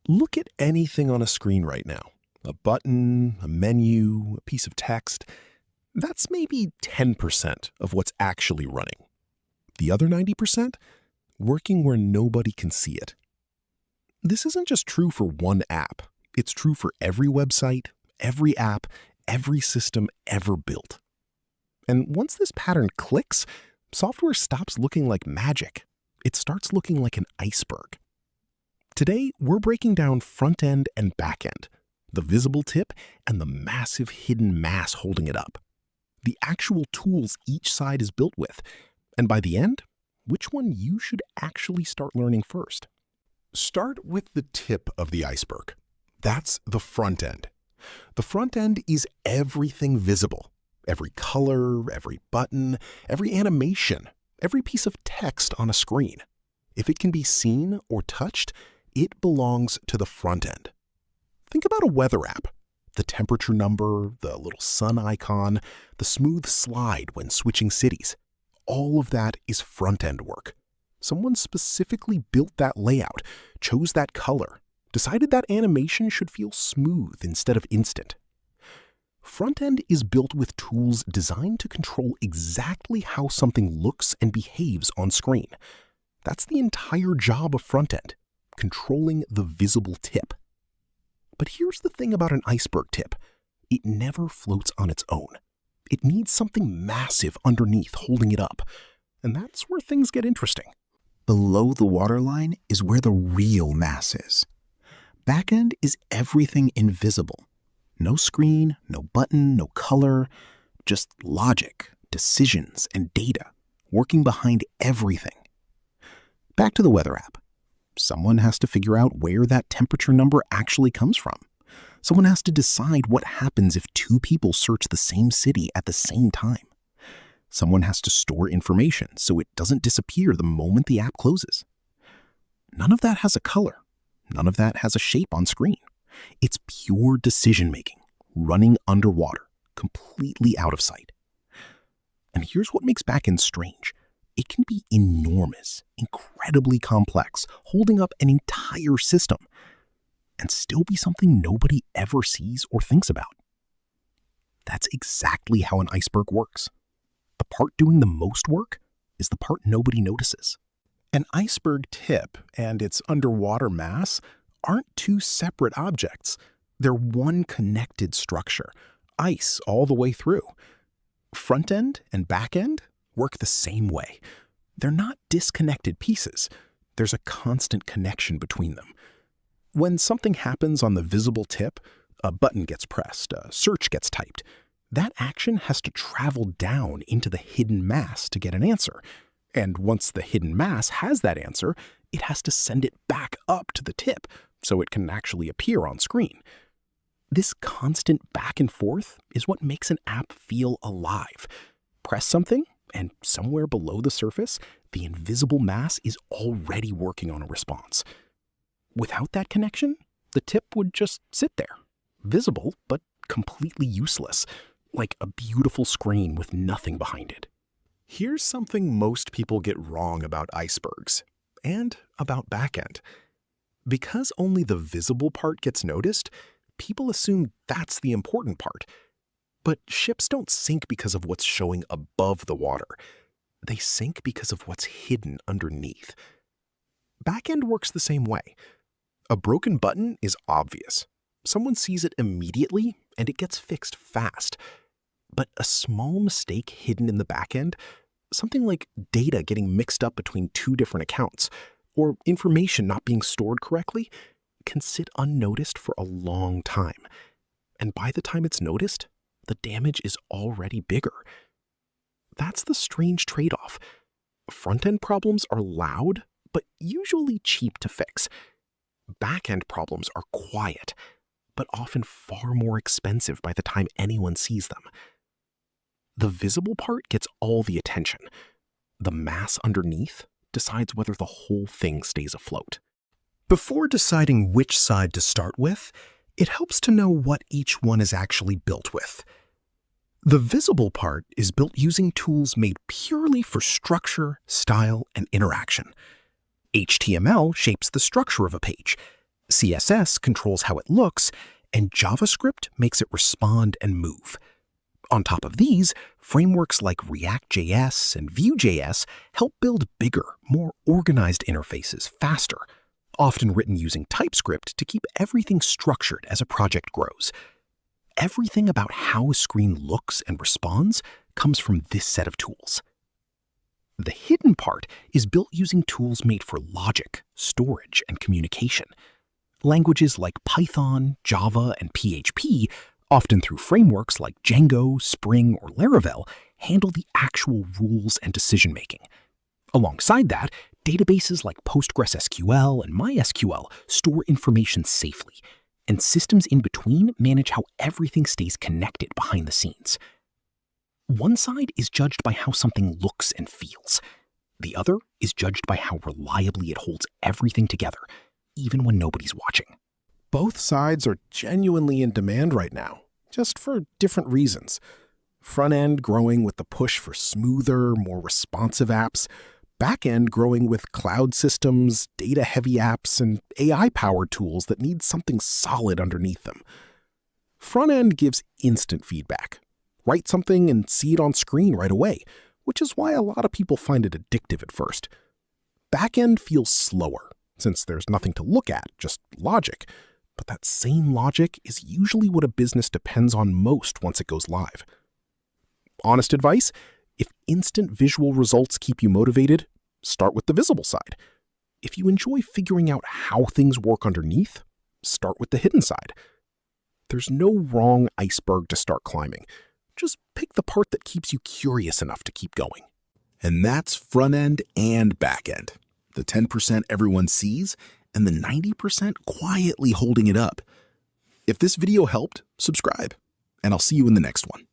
Look at anything on a screen right now. A button, a menu, a piece of text. That's maybe 10% of what's actually running. The other 90%? Working where nobody can see it. This isn't just true for one app. It's true for every website, every app, every system ever built. And once this pattern clicks, software stops looking like magic. It starts looking like an iceberg. Today, we're breaking down front-end and back-end, the visible tip and the massive hidden mass holding it up, the actual tools each side is built with, and by the end, which one you should actually start learning first. Start with the tip of the iceberg. That's the front end. The front end is everything visible. Every color, every button, every animation, every piece of text on a screen. If it can be seen or touched, it belongs to the front end. Think about a weather app. The temperature number, the little sun icon, the smooth slide when switching cities. All of that is front-end work. Someone specifically built that layout, chose that color, decided that animation should feel smooth instead of instant. Front-end is built with tools designed to control exactly how something looks and behaves on screen. That's the entire job of front-end, controlling the visible tip. But here's the thing about an iceberg tip. It never floats on its own. It needs something massive underneath holding it up. And that's where things get interesting. Below the waterline is where the real mass is. Backend is everything invisible. No screen, no button, no color, just logic, decisions, and data working behind everything. Back to the weather app. Someone has to figure out where that temperature number actually comes from. Someone has to decide what happens if two people search the same city at the same time. Someone has to store information so it doesn't disappear the moment the app closes. None of that has a color. None of that has a shape on screen. It's pure decision-making, running underwater, completely out of sight. And here's what makes backend strange. It can be enormous, incredibly complex, holding up an entire system, and still be something nobody ever sees or thinks about. That's exactly how an iceberg works. The part doing the most work is the part nobody notices. An iceberg tip and its underwater mass aren't two separate objects. They're one connected structure, ice all the way through. Front end and back end work the same way. They're not disconnected pieces. There's a constant connection between them. When something happens on the visible tip, a button gets pressed, a search gets typed, that action has to travel down into the hidden mass to get an answer. And once the hidden mass has that answer, it has to send it back up to the tip so it can actually appear on screen. This constant back and forth is what makes an app feel alive. Press something, and somewhere below the surface, the invisible mass is already working on a response. Without that connection, the tip would just sit there, visible but completely useless, like a beautiful screen with nothing behind it. Here's something most people get wrong about icebergs, and about backend. Because only the visible part gets noticed, people assume that's the important part. But ships don't sink because of what's showing above the water. They sink because of what's hidden underneath. Backend works the same way. A broken button is obvious. Someone sees it immediately, and it gets fixed fast. But a small mistake hidden in the backend, something like data getting mixed up between two different accounts, or information not being stored correctly, can sit unnoticed for a long time. And by the time it's noticed, the damage is already bigger. That's the strange trade-off. Front-end problems are loud, but usually cheap to fix. Back-end problems are quiet, but often far more expensive by the time anyone sees them. The visible part gets all the attention. The mass underneath decides whether the whole thing stays afloat. Before deciding which side to start with, it helps to know what each one is actually built with. The visible part is built using tools made purely for structure, style, and interaction. HTML shapes the structure of a page. CSS controls how it looks, and JavaScript makes it respond and move. On top of these, frameworks like ReactJS and Vue.js help build bigger, more organized interfaces faster, often written using TypeScript to keep everything structured as a project grows. Everything about how a screen looks and responds comes from this set of tools. The hidden part is built using tools made for logic, storage, and communication. Languages like Python, Java, and PHP, often through frameworks like Django, Spring, or Laravel, handle the actual rules and decision-making. Alongside that, databases like PostgreSQL and MySQL store information safely, and systems in between manage how everything stays connected behind the scenes. One side is judged by how something looks and feels. The other is judged by how reliably it holds everything together, even when nobody's watching. Both sides are genuinely in demand right now, just for different reasons. Front-end growing with the push for smoother, more responsive apps. Backend growing with cloud systems, data-heavy apps, and AI-powered tools that need something solid underneath them. Front-end gives instant feedback. Write something and see it on screen right away, which is why a lot of people find it addictive at first. Backend feels slower, since there's nothing to look at, just logic. But that same logic is usually what a business depends on most once it goes live. Honest advice, if instant visual results keep you motivated, start with the visible side. If you enjoy figuring out how things work underneath, start with the hidden side. There's no wrong iceberg to start climbing. Just pick the part that keeps you curious enough to keep going. And that's front-end and back-end. The 10% everyone sees and the 90% quietly holding it up. If this video helped, subscribe, and I'll see you in the next one.